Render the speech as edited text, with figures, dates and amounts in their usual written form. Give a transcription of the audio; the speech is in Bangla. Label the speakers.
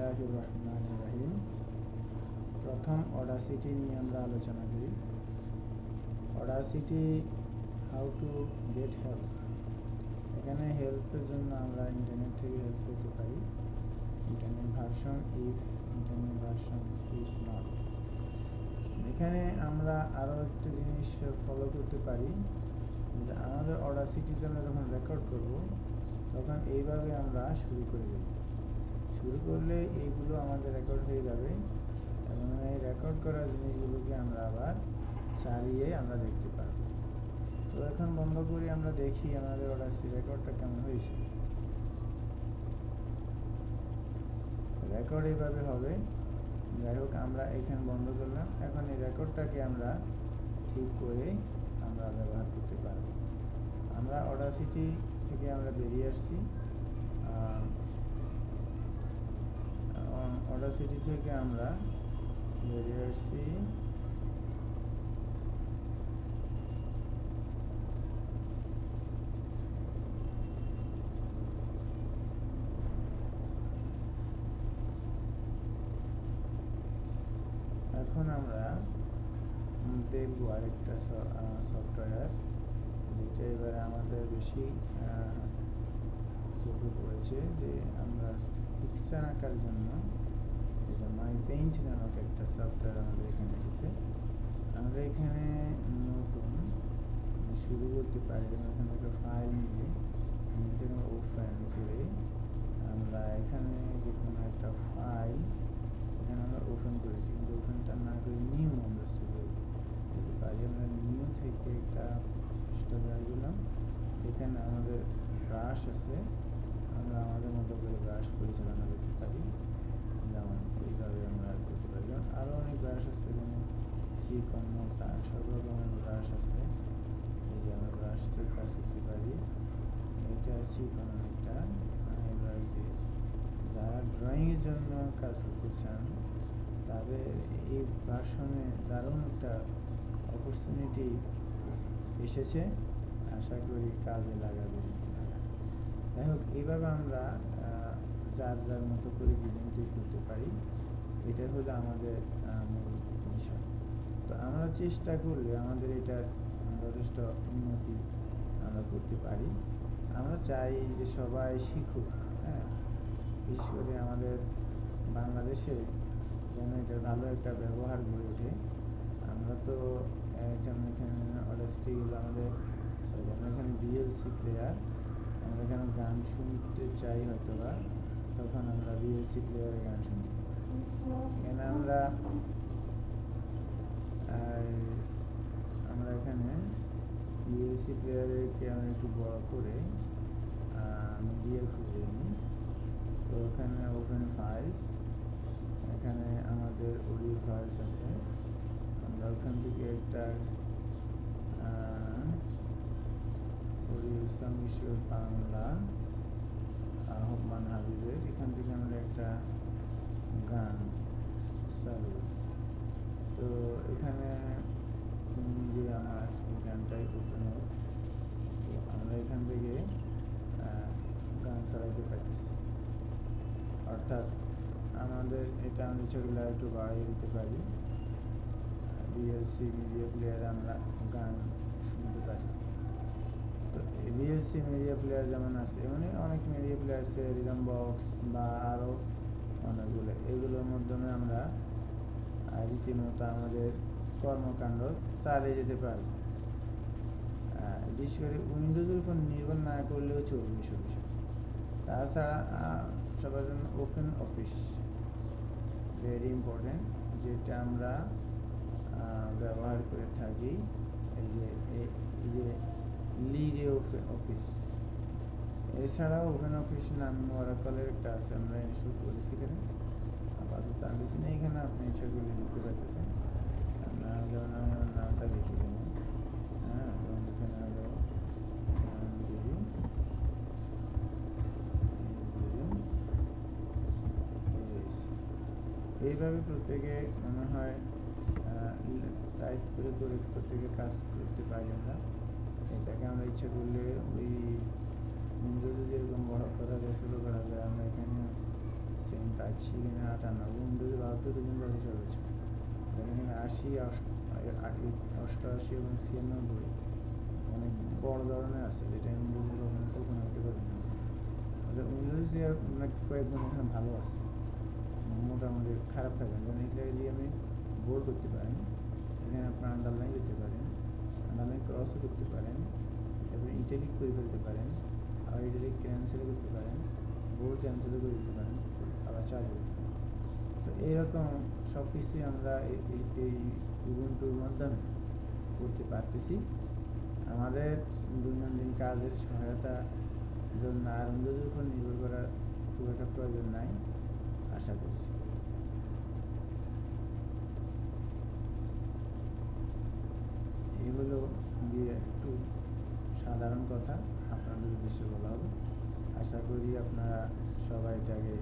Speaker 1: বিসমিল্লাহির রহমানির রহিম। প্রথম অডাসিটি নিয়ে আমরা আলোচনা করি। Audacity how to get help. এখানে হেল্পের জন্য আমরা ইন্টারনেট থেকে হেল্প পেতে পারি। Internet version if, internet version if not. এখানে আমরা আরও একটা জিনিস ফলো করতে পারি যে আমাদের অডাসিটির জন্য যখন রেকর্ড করব তখন এইভাবে আমরা শুরু করে দেব। শুরু করলে এইগুলো আমাদের রেকর্ড হয়ে যাবে এবং এই রেকর্ড করা জিনিসগুলোকে আমরা আবার চালিয়ে আমরা দেখতে পারব। তো এখন বন্ধ করি, আমরা দেখি আমাদের অডাসিটি রেকর্ডটা কেমন হয়েছে। রেকর্ড এইভাবে হবে। যাই হোক, আমরা এখানে বন্ধ করলাম। এখন এই রেকর্ডটাকে আমরা ঠিক করে আমরা ব্যবহার করতে পারব। আমরা অডাসিটি থেকে আমরা বেরিয়ে আসছি। অডাসিটি থেকে আমরা বেরিয়ে আসছি। এখন আমরা দেখব আরেকটা সফটওয়্যার যেটা এবারে আমাদের বেশি চোখে পড়েছে, যে আমরা পিকচার আঁকার জন্য এটা মাই পেইন্ট নামক একটা সফটওয়্যার আমাদের এখানে এসেছে। আমরা এখানে নতুন শুরু করতে পারি। এখানে একটা ফাইল নিয়ে এটাকে ওপেন করে আমরা এখানে যে কোনো একটা ফাইল এখানে আমরা ওপেন করেছি, কিন্তু ওপেনটা না করে নিউ আমরা শুরু করতে পারি। আমরা নিউ থেকে একটা স্টোরেজ দিলাম। এখানে আমাদের ব্রাশ আছে, আমরা আমাদের মতো করে ব্রাশ পরিচালনা করতে পারি। যেমন এইভাবে আমরা করতে পারি। যেমন আরও অনেক ব্রাশ আছে, যেমন চিকন, মোটা, সব রকমের ব্রাশ আছে। এই যে আমরা ব্রাশ থেকে কাজ করতে পারি। এটা চিকন অনেকটা। এবার যারা ড্রয়িংয়ের জন্য কাজ করতে চান তাদের এই ভার্সনে দারুণ একটা অপরচুনিটি এসেছে। আশা করি কাজে লাগাবে। যাই হোক, এইভাবে আমরা যার যার মতো করে ডিজাইন তৈরি করতে পারি। এটা হলো আমাদের মূল বিষয়। তো আমরা চেষ্টা করলে আমাদের এটার যথেষ্ট উন্নতি আমরা করতে পারি। আমরা চাই যে সবাই শিখুক, হ্যাঁ, বিশেষ করে আমাদের বাংলাদেশে যেন এটার ভালো একটা ব্যবহার গড়ে ওঠে। আমরা তো যেমন এখানে অডাসিটিগুলো আমাদের, আমরা এখানে ভিএলসি প্লেয়ার, আমরা এখানে গান শুনতে চাই হয়তো বা, তখন আমরা ভিএলসি প্লেয়ারে গান শুনি। এখানে আমরা এখানে ভিএলসি প্লেয়ারকে আমরা একটু বড় করে ভিএল খুঁজে নিই। তো এখানে ওপেন ফাইলস, এখানে আমাদের অডিও ফাইলস আছে। আমরা ওখান থেকে একটা অডিও সংমিশ্রণ বাংলা আহ্বান হাবিবের, এখান থেকে আমরা একটা গান চালু। তো এখানে যে আমার এই গানটাই ওপেন হোক, তো আমরা এখান থেকে গান চালাইতে পারতেছি। অর্থাৎ আমাদের এটা আমরা ছবিগুলো একটু বাড়িয়ে দিতে পারি। ভিএলসি মিডিয়া প্লেয়ারে আমরা গান শুনতে পাচ্ছি। তো ভিএলসি মিডিয়া প্লেয়ার যেমন আছে, এমনি অনেক মিডিয়া প্লেয়ার আছে, রিদম বক্স বা আরও অনেকগুলো। এগুলোর মাধ্যমে আমরা রীতিমতো আমাদের কর্মকাণ্ড চালিয়ে যেতে পারি। বিশেষ করে উইন্ডোজের উপর নির্ভর না করলেও চলবে সব। তাছাড়া সবার জন্য ওপেন অফিস ভেরি ইম্পর্টেন্ট, যেটা আমরা ব্যবহার করে থাকি। এই যে লিডে ওপেন অফিস, এছাড়াও ওপেন অফিস নামে ওরাকলের একটা আছে, আমরা ইনস্টল করেছি। এখানে আপাতত আমি না, এখানে আপনি ইনস্টল করে দিতে পারতেছেন। যেমন আমি আমার নামটা লিখে দেব। হ্যাঁ, যেমন এখানে হলো এইভাবে প্রত্যেকে মনে হয় টাইপ করে প্রত্যেকে কাজ করতে পারি। আমরা এটাকে আমরা ইচ্ছা করলে ওই উইন্ডোজে যেরকম বড় করা যায়, ছোটো করা যায়, আমরা এখানে সেম পাচ্ছি কিনা যতজন যাবে সর্বোচ্চ। এখানে 88 এবং 96 অনেক বড় ধরনের আছে, যেটা উইন্ডোজে কখনো কল্পনা করতে পারবেন না। উইন্ডোজে অনেক কয়েকজন এখানে ভালো আছে, মোটামুটি খারাপ থাকবেন, যেমন এগুলো দিয়ে আমি বোল্ড করতে পারেন, এখানে আপনার আন্ডারলাইন করতে পারেন, আন্ডারলাইন ক্রসও করতে পারেন, তারপরে ইটালিক করে ফেলতে পারেন, আবার ইটালিক ক্যান্সেল করতে পারেন, বোল্ড ক্যান্সেলও করে দিতে পারেন, আবার চার্জ করতে পারেন। তো এইরকম সব কিছুই আমরা এই উবুন্টুর মাধ্যমে করতে পারতেছি। আমাদের দৈনন্দিন কাজের সহায়তা জন্য আর উইন্ডোজের উপর নির্ভর করার খুব একটা প্রয়োজন নাই আশা করছি। এগুলো দিয়ে একটু সাধারণ কথা আপনাদের উদ্দেশ্যে বলা হবে। আশা করি আপনারা সবাই এটাকে